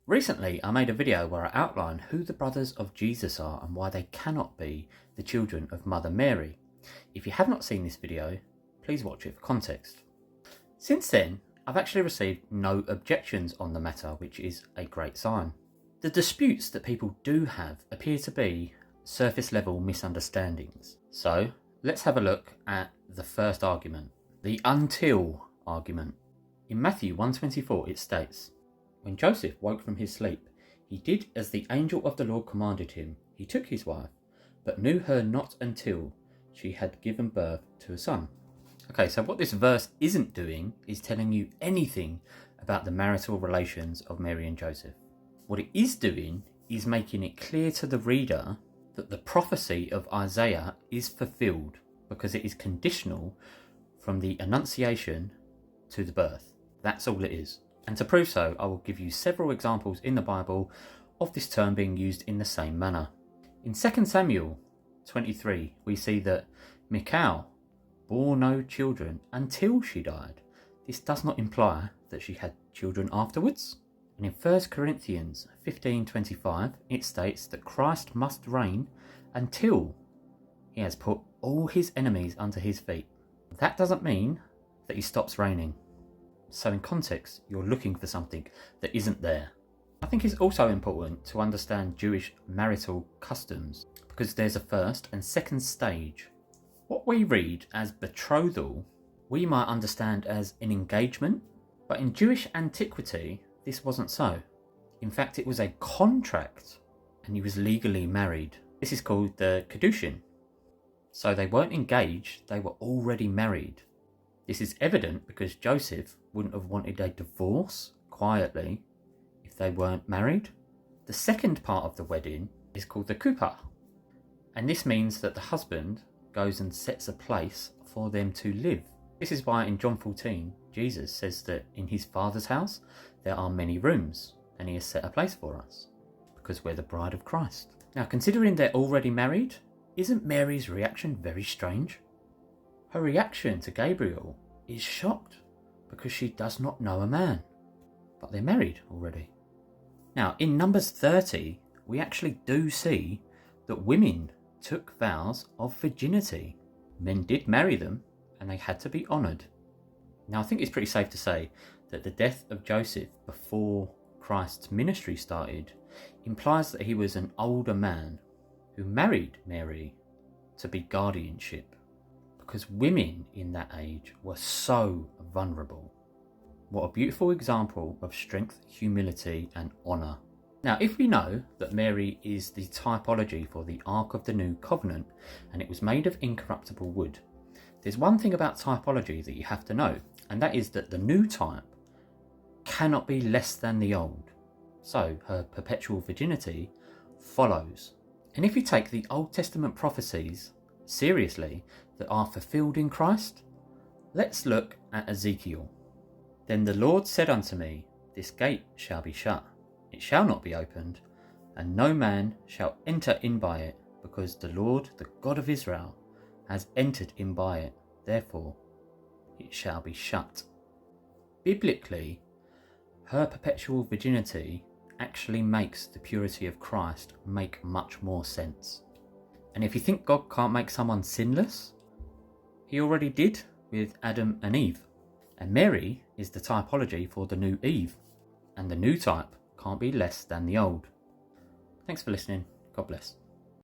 Recently, I made a video where I outline who the brothers of Jesus are and why they cannot be the children of Mother Mary. If you have not seen this video, please watch it for context. Since then, I've actually received no objections on the matter, which is a great sign. The disputes that people do have appear to be surface level misunderstandings. So let's have a look at the first argument, the until argument. In Matthew 1:24 it states, "When Joseph woke from his sleep, he did as the angel of the Lord commanded him. He took his wife, but knew her not until she had given birth to a son." Okay, so what this verse isn't doing is telling you anything about the marital relations of Mary and Joseph. What it is doing is making it clear to the reader that the prophecy of Isaiah is fulfilled because it is conditional from the Annunciation to the birth. That's all it is. And to prove so, I will give you several examples in the Bible of this term being used in the same manner. In 2 Samuel 23, we see that Michal bore no children until she died. This does not imply that she had children afterwards. And in 1 Corinthians 15:25, it states that Christ must reign until he has put all his enemies under his feet. That doesn't mean that he stops reigning. So in context, you're looking for something that isn't there. I think it's also important to understand Jewish marital customs because there's a first and second stage. What we read as betrothal, we might understand as an engagement, but in Jewish antiquity, this wasn't so. In fact, it was a contract and he was legally married. This is called the Kedushin. So they weren't engaged, they were already married. This is evident because Joseph wouldn't have wanted a divorce quietly if they weren't married. The second part of the wedding is called the Kuppah, and this means that the husband goes and sets a place for them to live. This is why in John 14, Jesus says that in his Father's house there are many rooms, and he has set a place for us, because we're the bride of Christ. Now, considering they're already married, isn't Mary's reaction very strange? Her reaction to Gabriel is shocked because she does not know a man, but they're married already. Now, in Numbers 30, we actually do see that women took vows of virginity. Men did marry them and they had to be honoured. Now, I think it's pretty safe to say that the death of Joseph before Christ's ministry started implies that he was an older man who married Mary to be guardianship, because women in that age were so vulnerable. What a beautiful example of strength, humility and honour. Now, if we know that Mary is the typology for the Ark of the New Covenant and it was made of incorruptible wood, there's one thing about typology that you have to know, and that is that the new type cannot be less than the old. So her perpetual virginity follows. And if you take the Old Testament prophecies seriously that are fulfilled in Christ, let's look at Ezekiel. "Then the Lord said unto me, This gate shall be shut, it shall not be opened, and no man shall enter in by it, because the Lord, the God of Israel, has entered in by it, therefore it shall be shut." Biblically, her perpetual virginity actually makes the purity of Christ make much more sense. And if you think God can't make someone sinless, he already did with Adam and Eve. And Mary is the typology for the new Eve, and the new type can't be less than the old. Thanks for listening. God bless.